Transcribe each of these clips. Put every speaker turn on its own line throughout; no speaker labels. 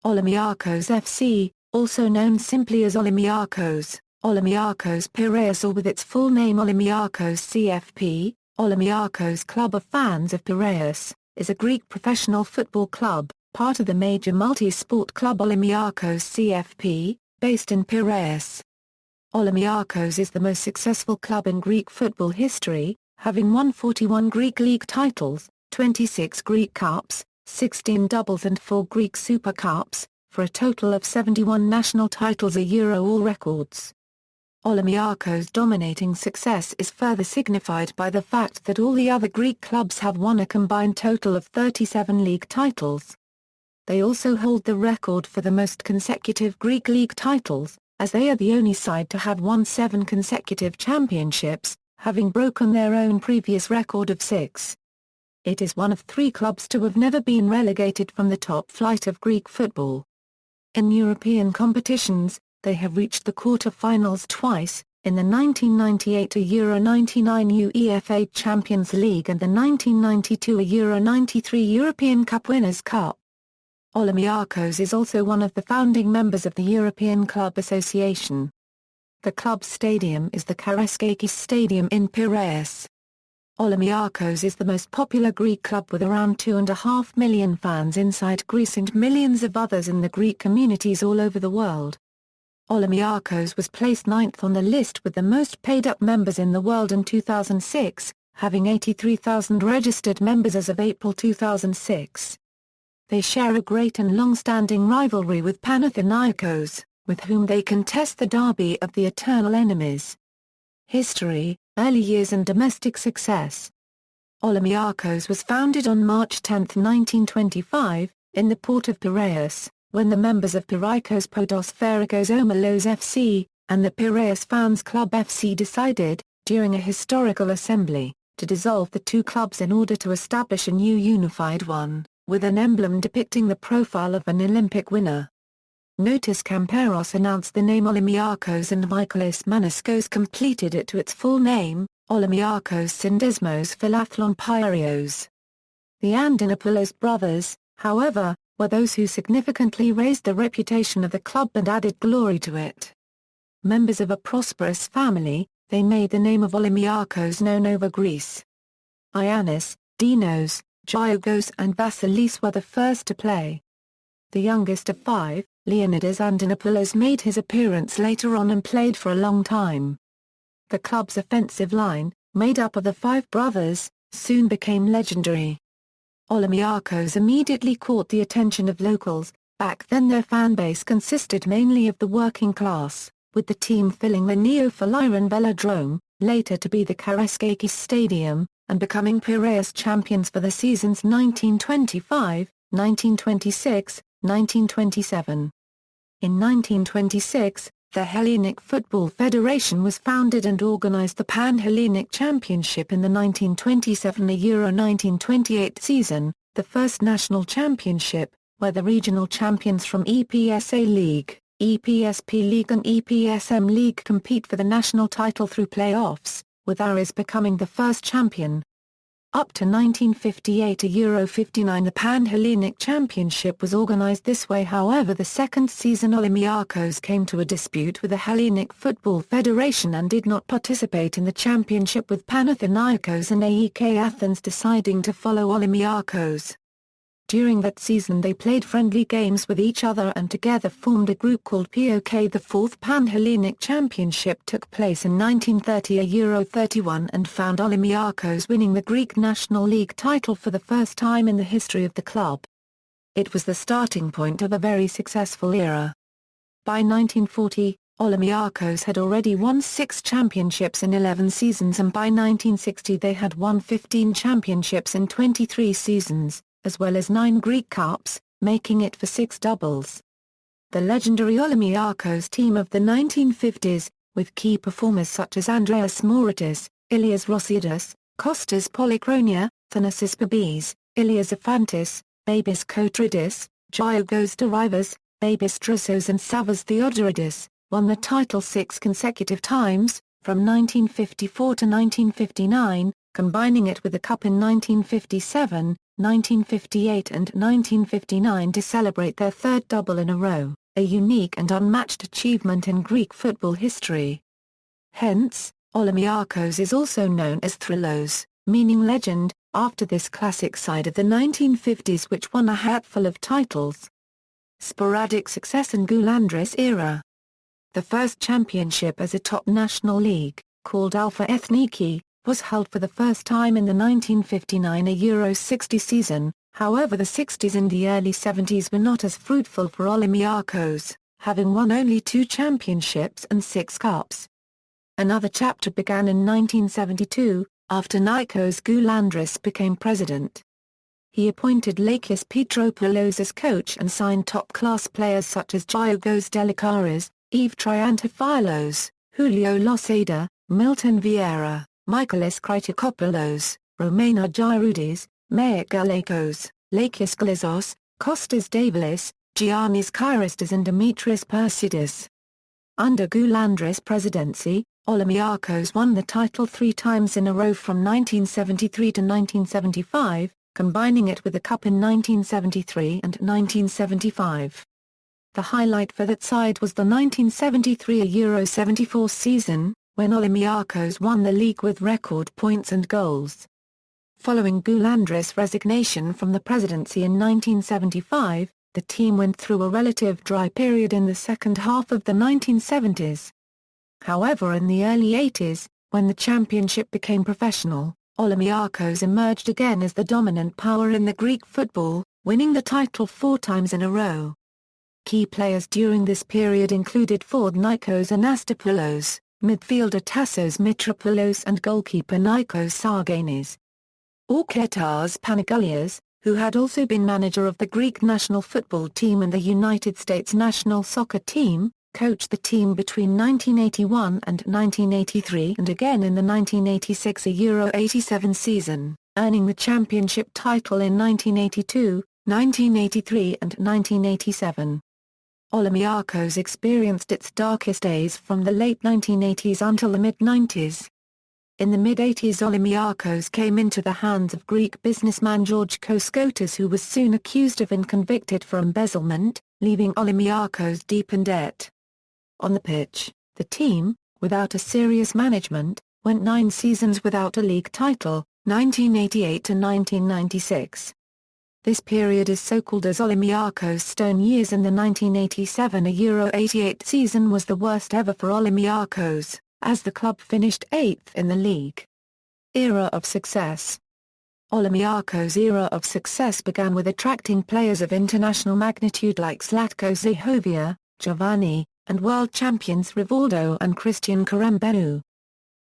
Olympiacos F.C., also known simply as Olympiacos, Olympiacos Piraeus, or with its full name Olympiacos C.F.P., Olympiacos Club of Fans of Piraeus, is a Greek professional football club, part of the major multi-sport club Olympiacos C.F.P., based in Piraeus. Olympiacos is the most successful club in Greek football history, having won 41 Greek league titles, 26 Greek Cups, 16 doubles and 4 Greek Super Cups, for a total of 71 national titles, all records. Olympiacos' dominating success is further signified by the fact that all the other Greek clubs have won a combined total of 37 league titles. They also hold the record for the most consecutive Greek league titles, as they are the only side to have won 7 consecutive championships, having broken their own previous record of 6. It is one of 3 clubs to have never been relegated from the top flight of Greek football. In European competitions, they have reached the quarter-finals twice, in the 1998 Euro/99 UEFA Champions League and the 1992 Euro/93 European Cup Winners' Cup. Olympiacos is also one of the founding members of the European Club Association. The club's stadium is the Karaskakis Stadium in Piraeus. Olympiacos is the most popular Greek club with around 2.5 million fans inside Greece and millions of others in the Greek communities all over the world. Olympiacos was placed 9th on the list with the most paid-up members in the world in 2006, having 83,000 registered members as of April 2006. They share a great and long-standing rivalry with Panathinaikos, with whom they contest the derby of the eternal enemies. History, early years and domestic success. Olympiacos was founded on March 10, 1925, in the port of Piraeus, when the members of Peiraiós Podos Ferikos Omelos F.C., and the Piraeus Fans Club F.C. decided, during a historical assembly, to dissolve the 2 clubs in order to establish a new unified one, with an emblem depicting the profile of an Olympic winner. Notis Kamperos announced the name Olympiakos and Michalis Maniskos completed it to its full name, Olympiakos Sýndesmos Filáthlo Piraeus. The Andinopoulos brothers, however, were those who significantly raised the reputation of the club and added glory to it. Members of a prosperous family, they made the name of Olympiacos known over Greece. Ioannis, Dinos, Giorgos and Vasilis were the first to play. The youngest of 5, Leonidas Andinopoulos, made his appearance later on and played for a long time. The club's offensive line, made up of the 5 brothers, soon became legendary. Olympiacos immediately caught the attention of locals. Back then their fan base consisted mainly of the working class, with the team filling the Neo-Phaliron Velodrome, later to be the Karaskakis Stadium, and becoming Piraeus champions for the seasons 1925, 1926, 1927. In 1926, the Hellenic Football Federation was founded and organized the Pan-Hellenic Championship in the 1927 Euro 1928 season, the first national championship, where the regional champions from EPSA League, EPSP League and EPSM League compete for the national title through playoffs, with Aris becoming the first champion. Up to 1958 Euro 59 the Pan-Hellenic Championship was organized this way. However, the second season Olympiacos came to a dispute with the Hellenic Football Federation and did not participate in the championship, with Panathinaikos and AEK Athens deciding to follow Olympiacos. During that season they played friendly games with each other and together formed a group called POK. The fourth Pan-Hellenic Championship took place in 1930 Euro 31 and found Olympiacos winning the Greek National League title for the first time in the history of the club. It was the starting point of a very successful era. By 1940, Olympiacos had already won 6 championships in 11 seasons, and by 1960 they had won 15 championships in 23 seasons, as well as 9 Greek Cups, making it for 6 doubles. The legendary Olympiacos team of the 1950s, with key performers such as Andreas Mouritis, Ilias Rossiadis, Kostas Polykronia, Thanasis Babis, Ilias Afantis, Babis Kotridis, Giorgos Derivas, Babis Drissos and Savas Theodoridis, won the title 6 consecutive times, from 1954 to 1959, combining it with the Cup in 1957, 1958 and 1959 to celebrate their third double in a row, a unique and unmatched achievement in Greek football history. Hence, Olympiacos is also known as Thrillos, meaning legend, after this classic side of the 1950s which won a hatful of titles. Sporadic success in Goulandris era. The first championship as a top national league, called Alpha Ethniki, was held for the first time in the 1959 Euro 60 season. However, the 60s and the early 70s were not as fruitful for Olympiacos, having won only 2 championships and 6 cups. Another chapter began in 1972, after Nikos Goulandris became president. He appointed Lakis Petropoulos as coach and signed top-class players such as Giorgos Delikaris, Eve Triantafylos, Julio Losada, Milton Vieira, Michaelis Kritikopoulos, Romana Giroudis, Meik Galakos, Lakis Glizos, Kostas Davalis, Giannis Kairistas and Dimitris Persidis. Under Goulandris' presidency, Olympiacos won the title 3 times in a row from 1973 to 1975, combining it with the cup in 1973 and 1975. The highlight for that side was the 1973 Euro 74 season, when Olympiacos won the league with record points and goals. Following Goulandris' resignation from the presidency in 1975, the team went through a relative dry period in the second half of the 1970s. However, in the early 80s, when the championship became professional, Olympiacos emerged again as the dominant power in the Greek football, winning the title 4 times in a row. Key players during this period included forward Nikos Anastopoulos, midfielder Tassos Mitropoulos and goalkeeper Nikos Sarganis. Orketas Panagoulias, who had also been manager of the Greek national football team and the United States national soccer team, coached the team between 1981 and 1983 and again in the 1986 Euro 87 season, earning the championship title in 1982, 1983 and 1987. Olympiacos experienced its darkest days from the late 1980s until the mid-90s. In the mid-80s, Olympiacos came into the hands of Greek businessman George Koskotas, who was soon accused of and convicted for embezzlement, leaving Olympiacos deep in debt. On the pitch, the team, without a serious management, went 9 seasons without a league title, 1988 to 1996. This period is so-called as Olympiacos' stone years, and the 1987 Euro 88 season was the worst ever for Olympiacos, as the club finished 8th in the league. Era of success. Olympiacos' era of success began with attracting players of international magnitude like Zlatko Zahovic, Giovanni, and world champions Rivaldo and Christian Karembeu.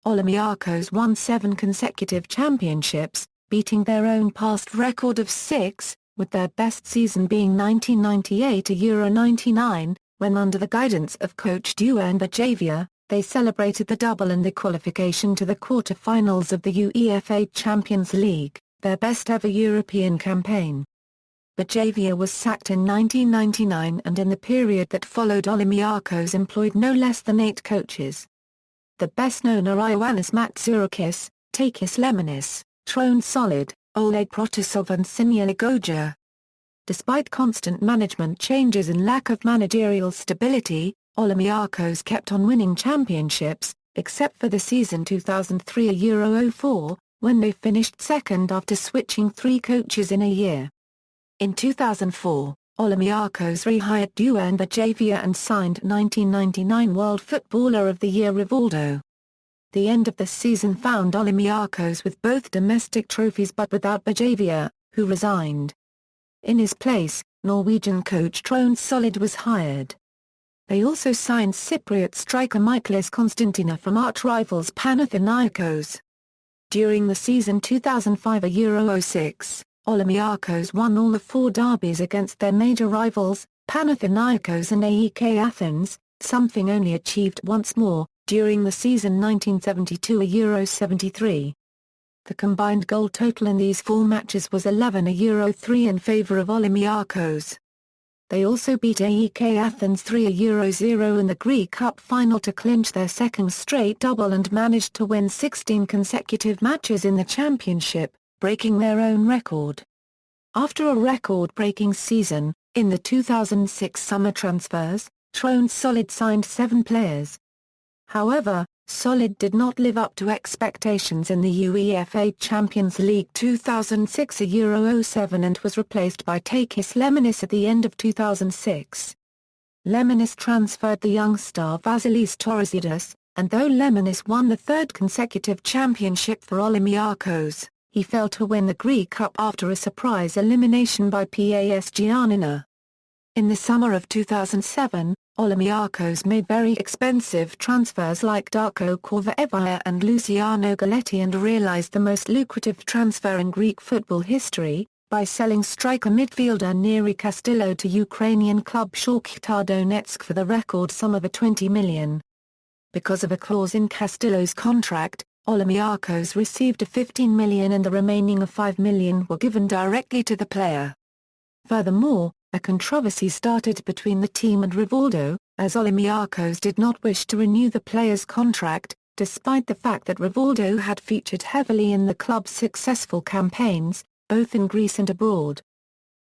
Olympiacos won 7 consecutive championships, beating their own past record of 6, with their best season being 1998 Euro 99, when under the guidance of coach Dusan Bajavia, they celebrated the double and the qualification to the quarter-finals of the UEFA Champions League, their best ever European campaign. Bajavia was sacked in 1999, and in the period that followed Olympiacos employed no less than 8 coaches. The best known are Ioannis Matsourakis, Takis Lemonis, Tron Solid, Oleg Protasov and Sinia Ligoja. Despite constant management changes and lack of managerial stability, Olympiacos kept on winning championships, except for the season 2003 Euro 04, when they finished second after switching 3 coaches in a year. In 2004, Olympiacos rehired Dusan Bajavia and signed 1999 World Footballer of the Year Rivaldo. The end of the season found Olympiacos with both domestic trophies but without Bajavia, who resigned. In his place, Norwegian coach Tron Solid was hired. They also signed Cypriot striker Michaelis Konstantina from arch-rivals Panathinaikos. During the season 2005 Euro 06, Olympiacos won all the 4 derbies against their major rivals, Panathinaikos and AEK Athens, something only achieved once more, during the season 1972 Euro 73. The combined goal total in these 4 matches was 11 Euro 3 in favour of Olympiacos. They also beat AEK Athens 3 Euro 0 in the Greek Cup final to clinch their second straight double and managed to win 16 consecutive matches in the championship, breaking their own record. After a record-breaking season, in the 2006 summer transfers, Solid signed 7 players. However, Solid did not live up to expectations in the UEFA Champions League 2006-07 and was replaced by Takis Lemonis at the end of 2006. Lemonis transferred the young star Vasilis Torizidis, and though Lemonis won the 3rd consecutive championship for Olympiacos, he failed to win the Greek Cup after a surprise elimination by PAS Giannina. In the summer of 2007, Olympiacos made very expensive transfers like Darko Korvaevia and Luciano Galletti and realized the most lucrative transfer in Greek football history, by selling striker midfielder Neri Castillo to Ukrainian club Shakhtar Donetsk for the record sum of $20 million. Because of a clause in Castillo's contract, Olympiacos received $15 million and the remaining $5 million were given directly to the player. Furthermore, a controversy started between the team and Rivaldo, as Olympiacos did not wish to renew the player's contract, despite the fact that Rivaldo had featured heavily in the club's successful campaigns, both in Greece and abroad.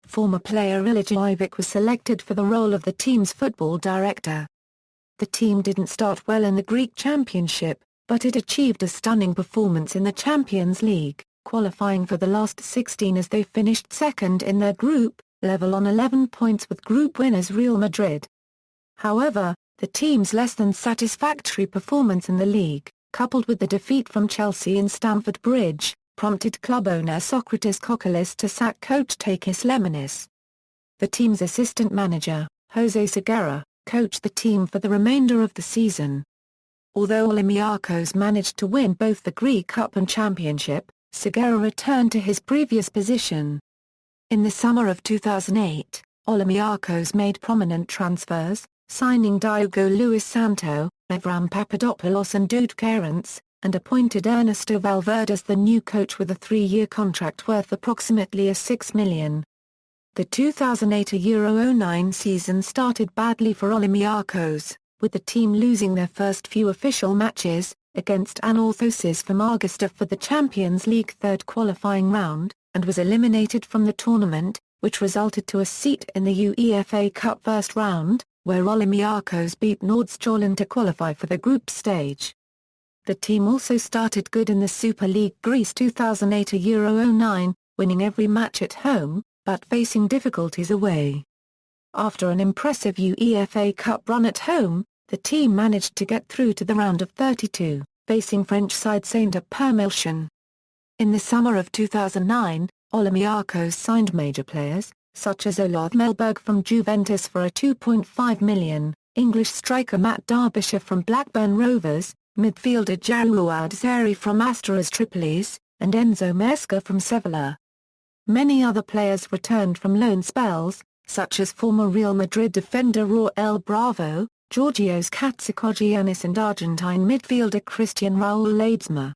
Former player Ilija Ivic was selected for the role of the team's football director. The team didn't start well in the Greek Championship, but it achieved a stunning performance in the Champions League, qualifying for the last 16 as they finished second in their group, level on 11 points with group winners Real Madrid. However, the team's less than satisfactory performance in the league, coupled with the defeat from Chelsea in Stamford Bridge, prompted club owner Socrates Kokkalis to sack coach Takis Lemonis. The team's assistant manager, Jose Segura, coached the team for the remainder of the season. Although Olympiacos managed to win both the Greek Cup and Championship, Segura returned to his previous position. In the summer of 2008, Olympiacos made prominent transfers, signing Diogo Luis Santo, Evram Papadopoulos and Dude Kerence, and appointed Ernesto Valverde as the new coach with a 3-year contract worth approximately $6 million. The 2008-09 season started badly for Olympiacos, with the team losing their first few official matches, against Anorthosis Famagusta for the Champions League 3rd qualifying round, and was eliminated from the tournament, which resulted to a seat in the UEFA Cup first round, where Olympiacos beat Nordsjælland to qualify for the group stage. The team also started good in the Super League Greece 2008-09, winning every match at home, but facing difficulties away. After an impressive UEFA Cup run at home, the team managed to get through to the round of 32, facing French side Saint-Étienne. In the summer of 2009, Olympiacos signed major players, such as Olof Mellberg from Juventus for a $2.5 million, English striker Matt Derbyshire from Blackburn Rovers, midfielder Jarouad Zeri from Asteras Tripolis, and Enzo Mesca from Sevilla. Many other players returned from loan spells, such as former Real Madrid defender Raúl Bravo, Georgios Katsikogiannis and Argentine midfielder Christian Raúl Ledesma.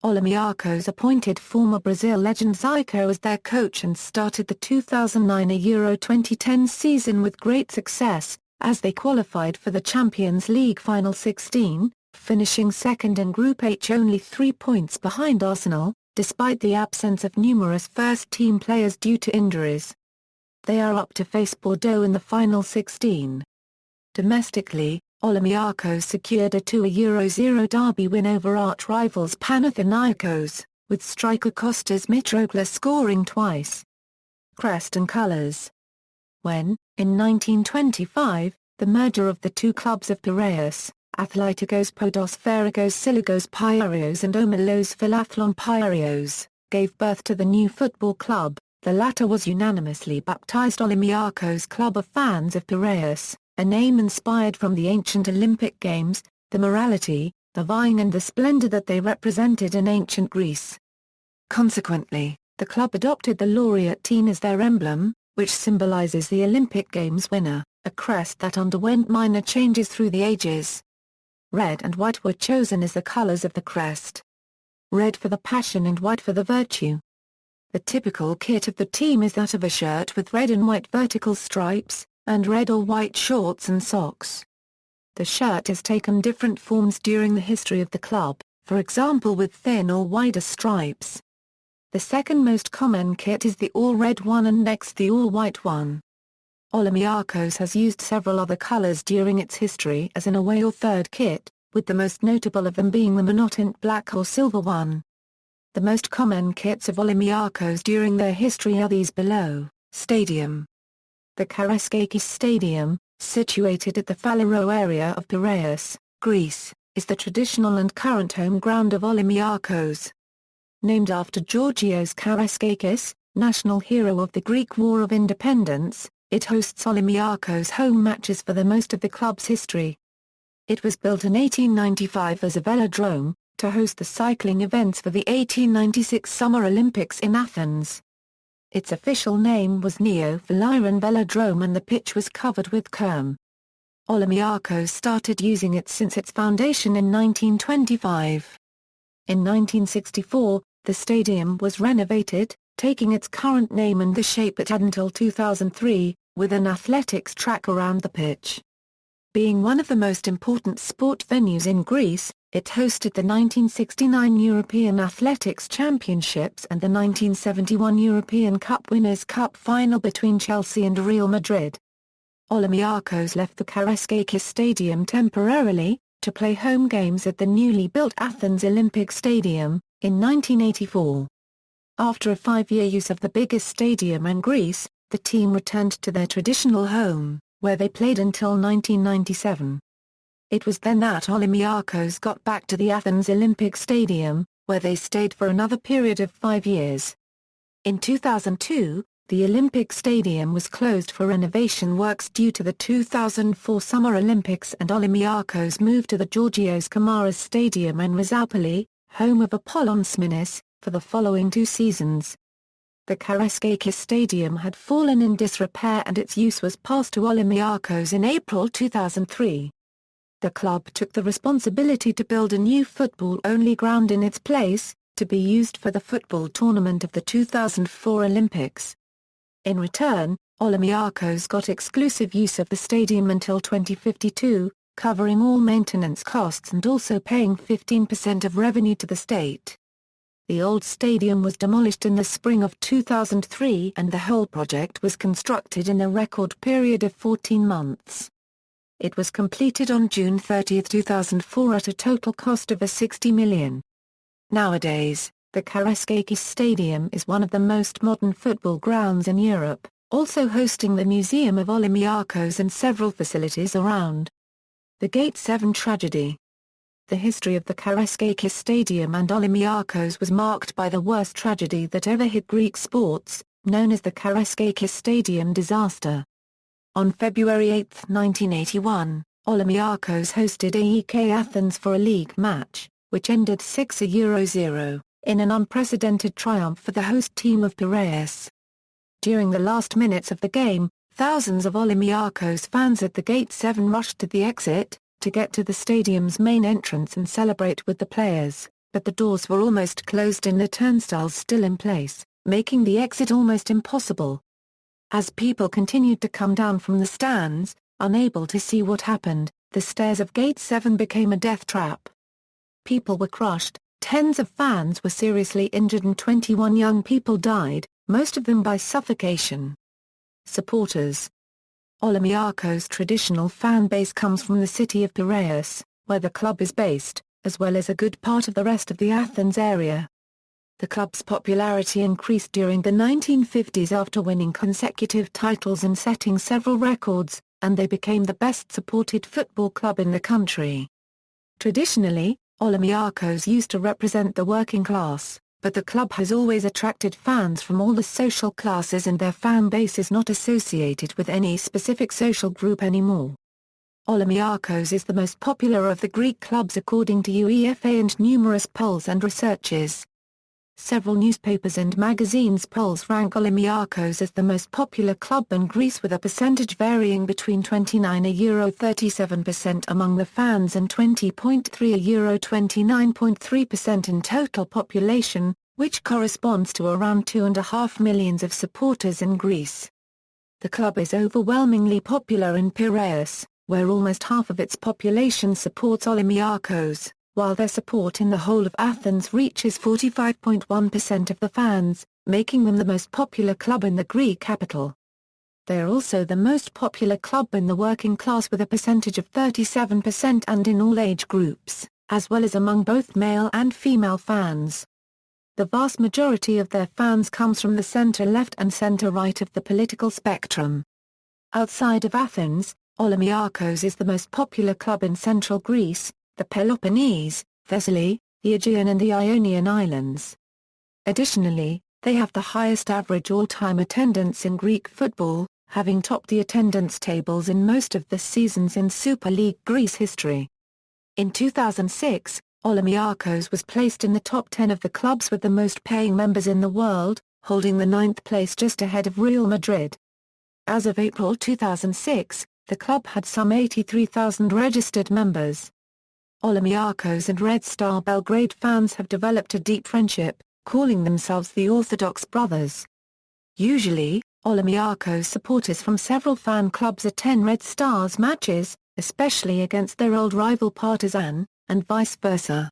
Olympiacos appointed former Brazil legend Zico as their coach and started the 2009 Euro 2010 season with great success, as they qualified for the Champions League Final 16, finishing second in Group H only 3 points behind Arsenal, despite the absence of numerous first-team players due to injuries. They are up to face Bordeaux in the Final 16. Domestically, Olympiacos secured a 2-0 derby win over arch-rivals Panathinaikos, with striker Kostas Mitroglou scoring twice. Crest and colours. When, in 1925, the merger of the two clubs of Piraeus, Athleticos Podosferikos Siligos Piraeus and Omelos Philathlon Piraeus, gave birth to the new football club, the latter was unanimously baptized Olympiacos Club of Fans of Piraeus, a name inspired from the ancient Olympic Games, the morality, the vying and the splendor that they represented in ancient Greece. Consequently, the club adopted the laureate team as their emblem, which symbolizes the Olympic Games winner, a crest that underwent minor changes through the ages. Red and white were chosen as the colors of the crest. Red for the passion and white for the virtue. The typical kit of the team is that of a shirt with red and white vertical stripes, and red or white shorts and socks. The shirt has taken different forms during the history of the club, for example with thin or wider stripes. The second most common kit is the all-red one and next the all-white one. Olympiacos has used several other colors during its history as an away or third kit, with the most notable of them being the monotint black or silver one. The most common kits of Olympiacos during their history are these below. Stadium. The Karaiskakis Stadium, situated at the Peiraió area of Piraeus, Greece, is the traditional and current home ground of Olympiacos. Named after Georgios Karaiskakis, national hero of the Greek War of Independence, it hosts Olympiacos home matches for the most of the club's history. It was built in 1895 as a velodrome, to host the cycling events for the 1896 Summer Olympics in Athens. Its official name was Neo-Phaliron Velodrome and the pitch was covered with kerm. Olympiacos started using it since its foundation in 1925. In 1964, the stadium was renovated, taking its current name and the shape it had until 2003, with an athletics track around the pitch. Being one of the most important sport venues in Greece, it hosted the 1969 European Athletics Championships and the 1971 European Cup Winners' Cup final between Chelsea and Real Madrid. Olympiacos left the Karaiskakis Stadium temporarily, to play home games at the newly built Athens Olympic Stadium, in 1984. After a 5-year use of the biggest stadium in Greece, the team returned to their traditional home, where they played until 1997. It was then that Olympiacos got back to the Athens Olympic Stadium, where they stayed for another period of 5 years. In 2002, the Olympic Stadium was closed for renovation works due to the 2004 Summer Olympics and Olympiacos moved to the Georgios Kamaras Stadium in Rizzoupoli, home of Apollon Sminis, for the following 2 seasons. The Karaiskakis Stadium had fallen in disrepair and its use was passed to Olympiacos in April 2003. The club took the responsibility to build a new football-only ground in its place, to be used for the football tournament of the 2004 Olympics. In return, Olympiacos got exclusive use of the stadium until 2052, covering all maintenance costs and also paying 15% of revenue to the state. The old stadium was demolished in the spring of 2003 and the whole project was constructed in a record period of 14 months. It was completed on June 30, 2004 at a total cost of $60 million. Nowadays, the Karaiskakis Stadium is one of the most modern football grounds in Europe, also hosting the Museum of Olympiacos and several facilities around. The Gate 7 tragedy. The history of the Karaiskakis Stadium and Olympiacos was marked by the worst tragedy that ever hit Greek sports, known as the Karaiskakis Stadium disaster. On February 8, 1981, Olympiacos hosted AEK Athens for a league match, which ended 6-0, in an unprecedented triumph for the host team of Piraeus. During the last minutes of the game, thousands of Olympiacos fans at the Gate 7 rushed to the exit, to get to the stadium's main entrance and celebrate with the players, but the doors were almost closed and the turnstiles still in place, making the exit almost impossible. As people continued to come down from the stands, unable to see what happened, the stairs of Gate 7 became a death trap. People were crushed, tens of fans were seriously injured and 21 young people died, most of them by suffocation. Supporters. Olympiacos' traditional fan base comes from the city of Piraeus, where the club is based, as well as a good part of the rest of the Athens area. The club's popularity increased during the 1950s after winning consecutive titles and setting several records, and they became the best-supported football club in the country. Traditionally, Olympiacos used to represent the working class, but the club has always attracted fans from all the social classes and their fan base is not associated with any specific social group anymore. Olympiacos is the most popular of the Greek clubs according to UEFA and numerous polls and researches. Several newspapers and magazines polls rank Olympiacos as the most popular club in Greece with a percentage varying between 29–37% among the fans and 20.3–29.3% in total population, which corresponds to around 2.5 million of supporters in Greece. The club is overwhelmingly popular in Piraeus, where almost half of its population supports Olympiacos, while their support in the whole of Athens reaches 45.1% of the fans, making them the most popular club in the Greek capital. They are also the most popular club in the working class with a percentage of 37% and in all age groups, as well as among both male and female fans. The vast majority of their fans comes from the centre-left and centre-right of the political spectrum. Outside of Athens, Olympiacos is the most popular club in central Greece, the Peloponnese, Thessaly, the Aegean and the Ionian Islands. Additionally, they have the highest average all-time attendance in Greek football, having topped the attendance tables in most of the seasons in Super League Greece history. In 2006, Olympiacos was placed in the top 10 of the clubs with the most paying members in the world, holding the 9th place just ahead of Real Madrid. As of April 2006, the club had some 83,000 registered members. Olympiacos and Red Star Belgrade fans have developed a deep friendship, calling themselves the Orthodox Brothers. Usually, Olympiacos supporters from several fan clubs attend Red Stars matches, especially against their old rival Partizan, and vice versa.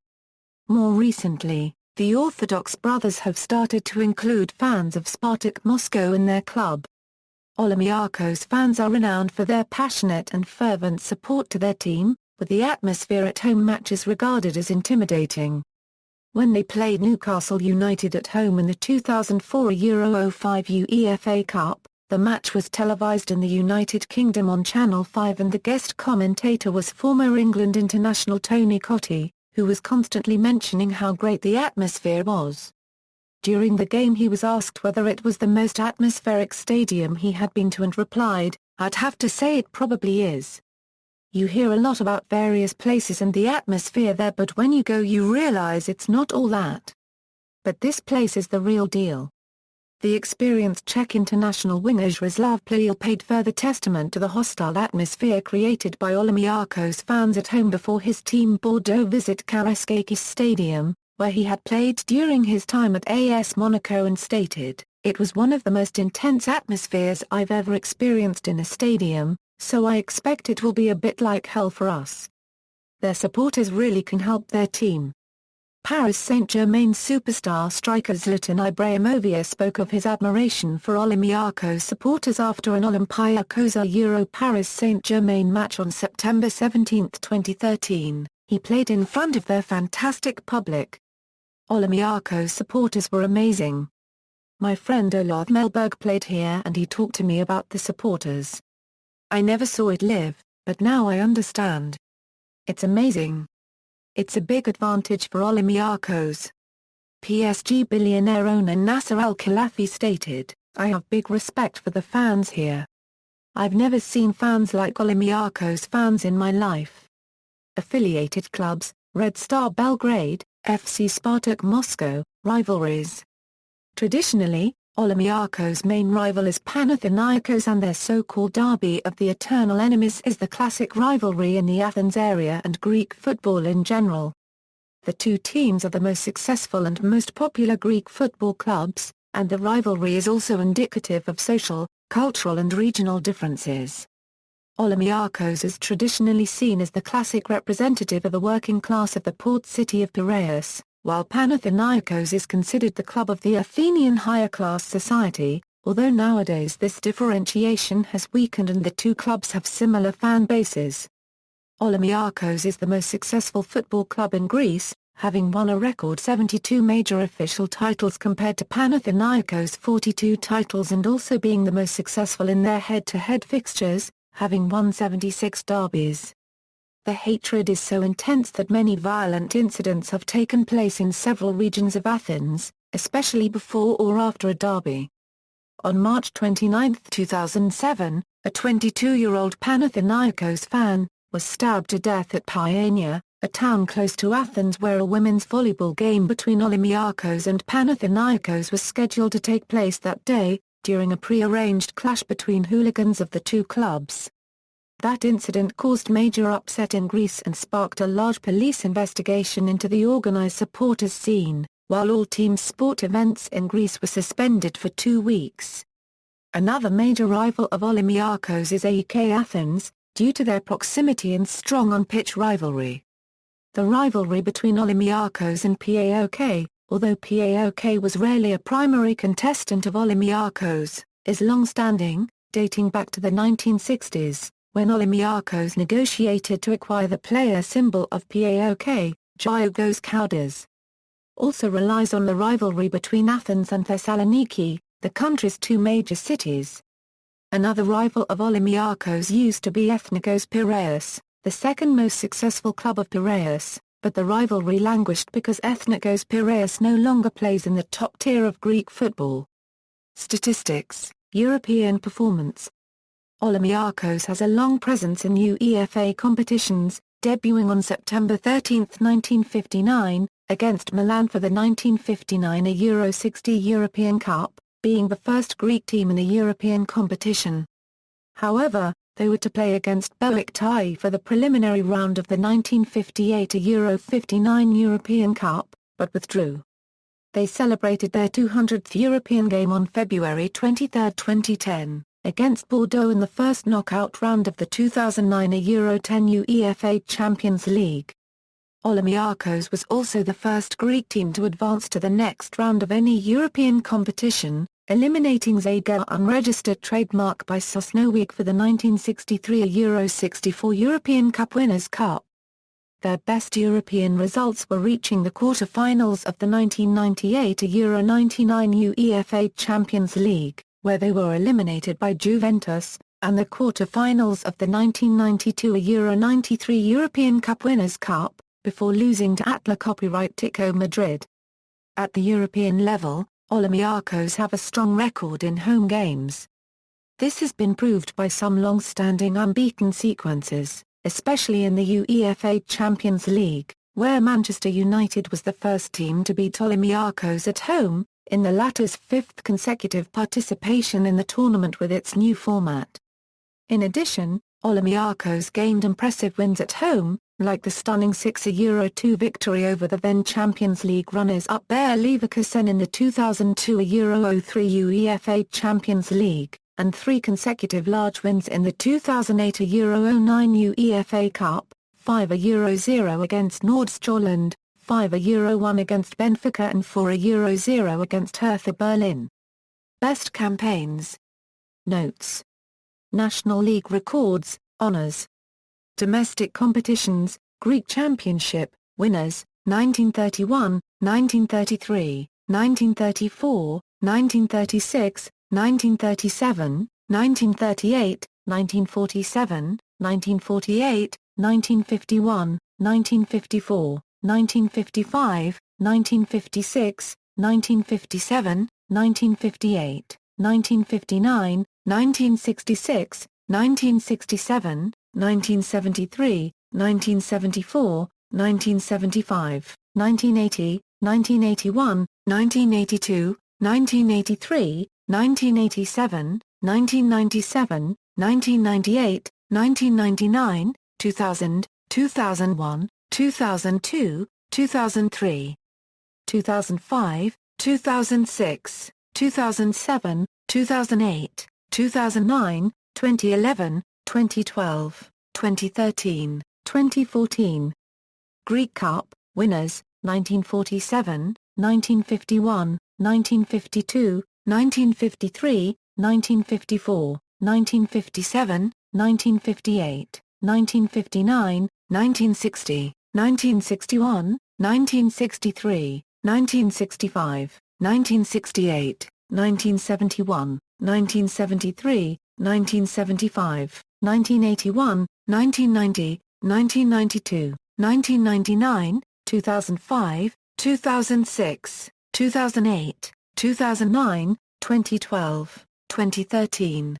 More recently, the Orthodox Brothers have started to include fans of Spartak Moscow in their club. Olympiacos fans are renowned for their passionate and fervent support to their team, with the atmosphere at home matches regarded as intimidating. When they played Newcastle United at home in the 2004 Euro 05 UEFA Cup, the match was televised in the United Kingdom on Channel 5 and the guest commentator was former England international Tony Cottee, who was constantly mentioning how great the atmosphere was. During the game he was asked whether it was the most atmospheric stadium he had been to and replied, "I'd have to say it probably is. You hear a lot about various places and the atmosphere there, but when you go you realize it's not all that. But this place is the real deal." The experienced Czech international winger Jaroslav Pliel paid further testament to the hostile atmosphere created by Olympiacos fans at home before his team Bordeaux visit Karaiskakis Stadium, where he had played during his time at AS Monaco, and stated, "It was one of the most intense atmospheres I've ever experienced in a stadium, so I expect it will be a bit like hell for us." Their supporters really can help their team. Paris Saint-Germain superstar striker Zlatan Ibrahimovic spoke of his admiration for Olympiacos supporters after an Olympiacos Euro Paris Saint-Germain match on September 17, 2013. He played in front of their fantastic public. Olympiacos supporters were amazing. My friend Olof Mellberg played here and he talked to me about the supporters. I never saw it live, but now I understand. It's amazing. It's a big advantage for Olympiacos. PSG billionaire owner Nasser Al-Khelaifi stated, "I have big respect for the fans here. I've never seen fans like Olympiacos fans in my life." Affiliated clubs, Red Star Belgrade, FC Spartak Moscow, rivalries. Traditionally, Olympiacos' main rival is Panathinaikos and their so-called derby of the eternal enemies is the classic rivalry in the Athens area and Greek football in general. The two teams are the most successful and most popular Greek football clubs, and the rivalry is also indicative of social, cultural and regional differences. Olympiacos is traditionally seen as the classic representative of the working class of the port city of Piraeus, while Panathinaikos is considered the club of the Athenian higher-class society, although nowadays this differentiation has weakened and the two clubs have similar fan bases. Olympiacos is the most successful football club in Greece, having won a record 72 major official titles compared to Panathinaikos' 42 titles, and also being the most successful in their head-to-head fixtures, having won 76 derbies. The hatred is so intense that many violent incidents have taken place in several regions of Athens, especially before or after a derby. On March 29, 2007, a 22-year-old Panathinaikos fan was stabbed to death at Peiraió, a town close to Athens where a women's volleyball game between Olympiacos and Panathinaikos was scheduled to take place that day, during a pre-arranged clash between hooligans of the two clubs. That incident caused major upset in Greece and sparked a large police investigation into the organized supporters scene, while all team sport events in Greece were suspended for 2 weeks. Another major rival of Olympiacos is AEK Athens, due to their proximity and strong on-pitch rivalry. The rivalry between Olympiacos and Peiraió, although Peiraió was rarely a primary contestant of Olympiacos, is long-standing, dating back to the 1960s, when Olympiacos negotiated to acquire the player symbol of Peiraió, Giagos Kaudas. Also relies on the rivalry between Athens and Thessaloniki, the country's two major cities. Another rival of Olympiacos used to be Olympiacos Piraeus, the second most successful club of Piraeus, but the rivalry languished because Olympiacos Piraeus no longer plays in the top tier of Greek football. Statistics, European performance. Olympiacos has a long presence in UEFA competitions, debuting on September 13, 1959, against Milan for the 1959 Euro 60 European Cup, being the first Greek team in a European competition. However, they were to play against Beşiktaş for the preliminary round of the 1958 Euro 59 European Cup, but withdrew. They celebrated their 200th European game on February 23, 2010, against Bordeaux in the first knockout round of the 2009 Euro 10 UEFA Champions League. Olympiacos was also the first Greek team to advance to the next round of any European competition, eliminating Zaga unregistered trademark by Sosnowiec for the 1963 Euro 64 European Cup Winners' Cup. Their best European results were reaching the quarter-finals of the 1998 Euro 99 UEFA Champions League, where they were eliminated by Juventus, and the quarter-finals of the 1992 Euro 93 European Cup Winners' Cup, before losing to Atletico Madrid. At the European level, Olympiacos have a strong record in home games. This has been proved by some long-standing unbeaten sequences, especially in the UEFA Champions League, where Manchester United was the first team to beat Olympiacos at home, in the latter's fifth consecutive participation in the tournament with its new format. In addition, Olympiacos gained impressive wins at home, like the stunning 6-2 victory over the then Champions League runners-up Bayer Leverkusen in the 2002 Euro 03 UEFA Champions League, and 3 consecutive large wins in the 2008 Euro 09 UEFA Cup, 5-0 against Nordjylland, 5-1 against Benfica and 4-0 against Hertha Berlin. Best campaigns. Notes. National League records, honors. Domestic competitions, Greek Championship, winners, 1931, 1933, 1934, 1936, 1937, 1938, 1947, 1948, 1951, 1954, 1955, 1956, 1957, 1958, 1959, 1966, 1967, 1973, 1974, 1975, 1980, 1981, 1982, 1983, 1987, 1997, 1998, 1999, 2000, 2001, 2002, 2003, 2005, 2006, 2007, 2008, 2009, 2011, 2012, 2013, 2014. Greek Cup, winners, 1947, 1951, 1952, 1953, 1954, 1957, 1958, 1959, 1960, 1961, 1963, 1965, 1968, 1971, 1973, 1975, 1981, 1990, 1992, 1999, 2005, 2006, 2008, 2009, 2012, 2013.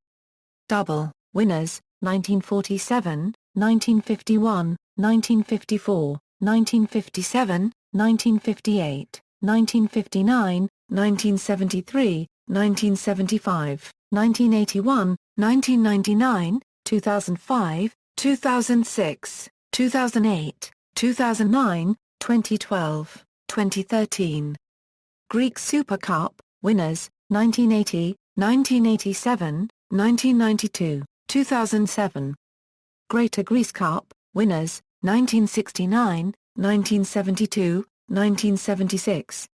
Double, winners, 1947, 1951, 1954, 1957, 1958, 1959, 1973, 1975, 1981, 1999, 2005, 2006, 2008, 2009, 2012, 2013. Greek Super Cup, winners, 1980, 1987, 1992, 2007. Greater Greece Cup, winners, 1969, 1972, 1976.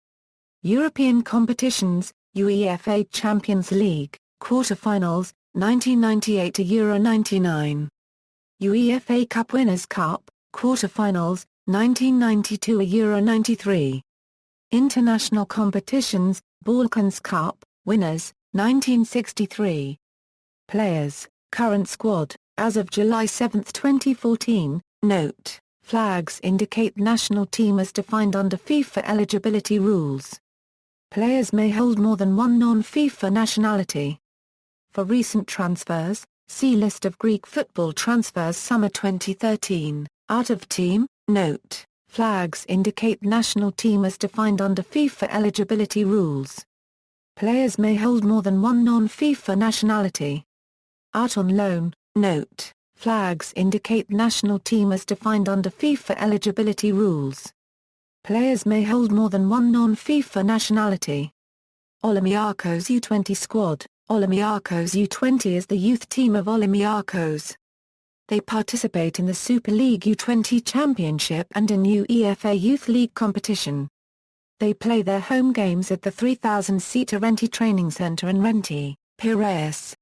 European competitions, UEFA Champions League, quarter-finals, 1998 to Euro 99. UEFA Cup Winners' Cup, quarter-finals, 1992 to Euro 93. International competitions, Balkans Cup, winners, 1963. Players, current squad, as of July 7, 2014, note, flags indicate national team as defined under FIFA eligibility rules. Players may hold more than one non-FIFA nationality. For recent transfers, see List of Greek football transfers Summer 2013, out of team, note, flags indicate national team as defined under FIFA eligibility rules. Players may hold more than one non-FIFA nationality. Out on loan, note, flags indicate national team as defined under FIFA eligibility rules. Players may hold more than one non-FIFA nationality. Olympiacos U20 squad. Olympiacos U20 is the youth team of Olympiacos. They participate in the Super League U20 Championship and in UEFA Youth League competition. They play their home games at the 3,000-seat Arenti Training Centre in Renti, Piraeus.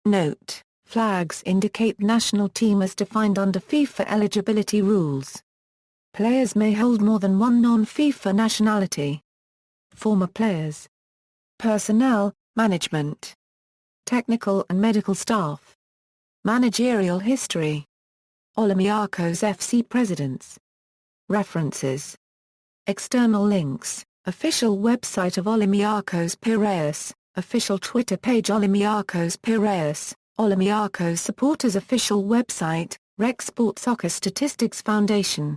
Note, flags indicate national team as defined under FIFA eligibility rules. Players may hold more than one non-FIFA nationality. Former players. Personnel, management. Technical and medical staff. Managerial history. Olympiacos F.C. Presidents. References. External links, official website of Olympiacos Piraeus, official Twitter page Olympiacos Piraeus, Olympiacos supporters official website, Rec Sport Soccer Statistics Foundation.